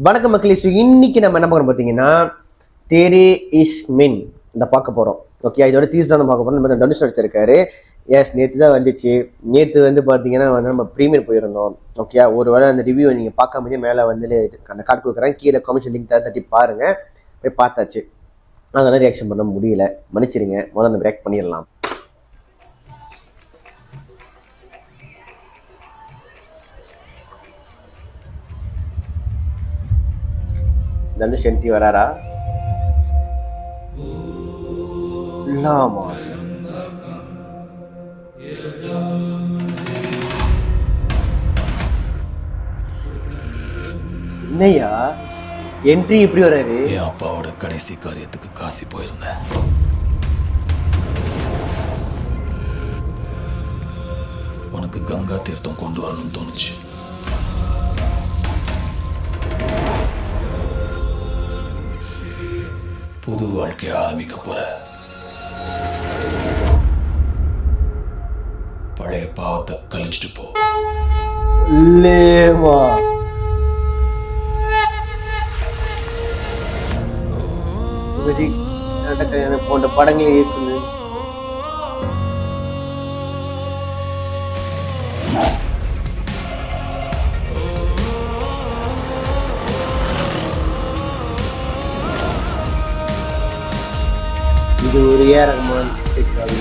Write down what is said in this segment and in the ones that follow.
வணக்கம் மக்களே. ஸோ இன்னைக்கு நம்ம என்ன பார்க்குறோம் பார்த்தீங்கன்னா, தேரே இஸ் மின் இந்த பார்க்க போகிறோம். ஓகே, இதோட தீஸ் தான் பார்க்க போகிறோம். நம்ம தனுஷ் நடிச்சிருக்காரு. எஸ், நேற்று தான் வந்துச்சு. நேற்று வந்து பார்த்தீங்கன்னா நம்ம ப்ரீமியர் போயிருந்தோம். ஓகே, ஒரு வேளை அந்த ரிவ்யூ நீங்கள் பார்க்காமலே மேலே வந்து அந்த கார்டு கொடுக்குறேன், கீழே கமிஷன் லிங்க் தட்டி பாருங்கள். போய் பார்த்தாச்சு. அதெல்லாம் ரியாக்ஷன் பண்ண முடியல, மன்னிச்சிருங்க. முதல்ல நம்ம ரியாக்ட் பண்ணிடலாம். தனுஷ் என்ட்ரி வராரா? என்னையா என்ட்ரி எப்படி வராரு? என் அப்பாவோட கடைசி காரியத்துக்கு காசி போயிருந்தேன். உனக்கு கங்கா தீர்த்தம் கொண்டு வரணும்னு தோணுச்சு. புது வாழ்க்கையை ஆரம்பிக்க போற. பழைய பாவத்தை கழிச்சிட்டு போ. போன்ற படங்களை இயக்குது. இது ஒரு ரஹ்மான் சிக்காது.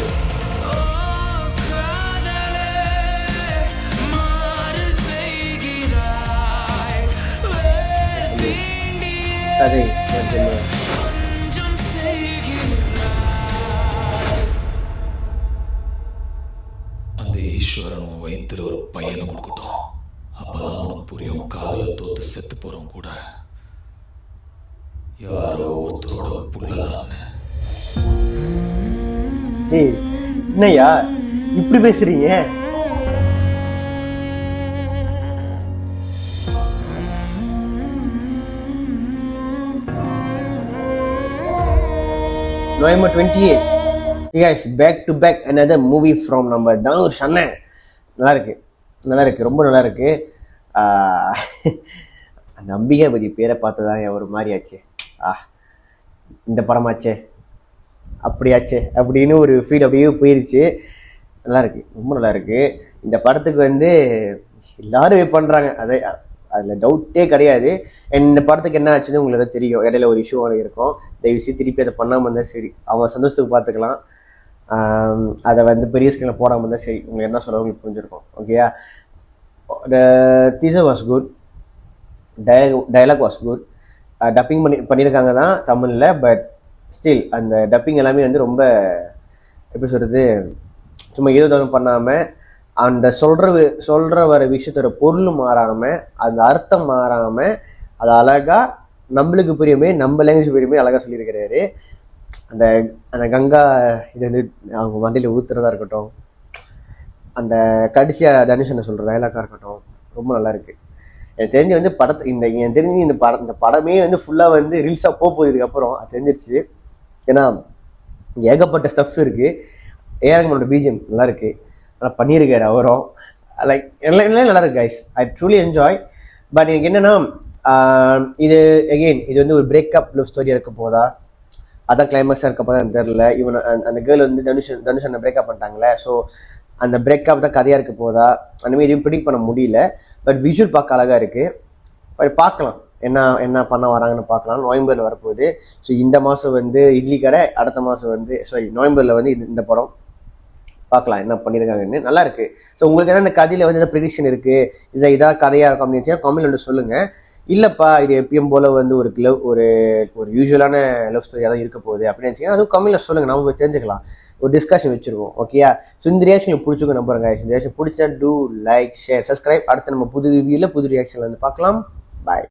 கதை அந்த ஈஸ்வரன் வயிற்றுல ஒரு பையனை கொடுக்கட்டும். அப்பதான் உனக்கு புரியும், காதல தோத்து செத்து போறவங்க கூட யாரோ ஒருத்தரோட புள்ளதான்னு. என்னையா இப்படி பேசுறீங்க? November 28. Guys, back to back another movie from நம்ம தனுஷ் அண்ணன். நல்லா இருக்கு, ரொம்ப நல்லா இருக்கு. அந்த அம்பிகை பதி பேரை பார்த்ததான் ஒரு மாதிரி ஆச்சு. இந்த படமாச்சே, அப்படியாச்சே அப்படின்னு ஒரு ஃபீல் அப்படியே போயிருச்சு. நல்லா இருக்கு, ரொம்ப நல்லா இருக்கு. இந்த படத்துக்கு வந்து எல்லாரும் வெயிட் பண்ணுறாங்க, அதில் டவுட்டே கிடையாது. இந்த படத்துக்கு என்ன ஆச்சுன்னு உங்களுக்கு தெரியும். இடையில ஒரு இஷ்யூ இருக்கும். தயவுசெய்து திருப்பி அதை பண்ணாமல் இருந்தால் சரி, அவங்க சந்தோஷத்துக்கு பார்த்துக்கலாம். அதை வந்து பெரிய ஸ்கிரீனில் போடாமல் இருந்தால் சரி. உங்களுக்கு என்ன சொல்ல உங்களுக்கு புரிஞ்சிருக்கும். ஓகேயா? Teaser was good, dialogue was good. Dubbing பண்ணியிருக்காங்க தான் தமிழில். பட் ஸ்டில் அந்த டப்பிங் எல்லாமே வந்து ரொம்ப எப்படி சொல்கிறது, சும்மா ஏதோ தவிர பண்ணாமல் அந்த சொல்கிற வர விஷயத்தோட பொருள் மாறாமல், அந்த அர்த்தம் மாறாமல், அது அழகாக நம்மளுக்கு புரியுமே, நம்ம லாங்குவேஜ் புரியுமே அழகாக சொல்லியிருக்கிறாரு. அந்த அந்த கங்கா இது வந்து அவங்க வண்டியில் ஊற்றுறதா இருக்கட்டும், அந்த கடைசியாக தனுஷனை சொல்கிற டைலாக்காக இருக்கட்டும், ரொம்ப நல்லாயிருக்கு. எனக்கு தெரிஞ்சு வந்து எனக்கு தெரிஞ்சு இந்த படமே வந்து ஃபுல்லாக வந்து ரீல்ஸாக போகுது இதுக்கப்புறம். அது தெரிஞ்சிருச்சு. ஏன்னா ஏகப்பட்ட ஸ்டஃப் இருக்குது. ஏஆர்மனோட பிஜிஎம் நல்லாயிருக்கு, நல்லா பண்ணியிருக்காரு அவரும். லைக் எல்லாம் நல்லா இருக்கு guys. I truly enjoy. But எனக்கு என்னென்னா, இது இது வந்து ஒரு பிரேக்கப் லவ் ஸ்டோரியாக இருக்க போதா, அதான் கிளைமேக்ஸாக இருக்க போதா எனக்கு தெரில. இவன் அந்த கேர்ள் வந்து தனுஷ் அந்த பிரேக்கப் பண்ணிட்டாங்களே, ஸோ அந்த பிரேக்கப் தான் கதையாக இருக்க போதா, அந்த மாதிரி எதுவும் ப்ரிடிக்ட் பண்ண முடியல. பட் விஷுவல் பார்க்க அழகாக இருக்குது. பட் பார்க்கலாம் என்ன பண்ண வராங்கன்னு பார்க்கலாம். நவம்பரில் வரப்போகுது. ஸோ இந்த மாதம் வந்து இட்லி கடை, அடுத்த மாதம் வந்து நவம்பரில் வந்து இந்த படம் பார்க்கலாம் என்ன பண்ணியிருக்காங்கன்னு. நல்லா இருக்கு. ஸோ உங்களுக்கு எதாவது இந்த கதையில் வந்து எதாவது ப்ரெடிக்ஷன் இருக்குது, இதாக கதையாக இருக்கும் அப்படின்னு கமெண்ட் வந்து சொல்லுங்கள். இல்லைப்பா இது எப்பயும் போல் வந்து ஒரு யூஸ்வலான லவ் ஸ்டோரியாக தான் இருக்க போகுது அப்படின்னு நினச்சிங்கன்னா அதுவும் கமெண்ட்டில் சொல்லுங்கள், நம்ம போய் தெரிஞ்சுக்கலாம். ஒரு டிஸ்கஷன் வச்சுருக்கோம். ஓகேயா? ஸோ இந்த ரியாக்ஷன் பிடிச்சிக்க நம்புறேங்க. இந்த ரியாக்ஷன் பிடிச்சா டூ லைக் ஷேர் சப்ஸ்கிரைப். அடுத்து நம்ம புது ரிவ்யூவில் புது ரியாக்ஷனில் வந்து பார்க்கலாம். பாய்.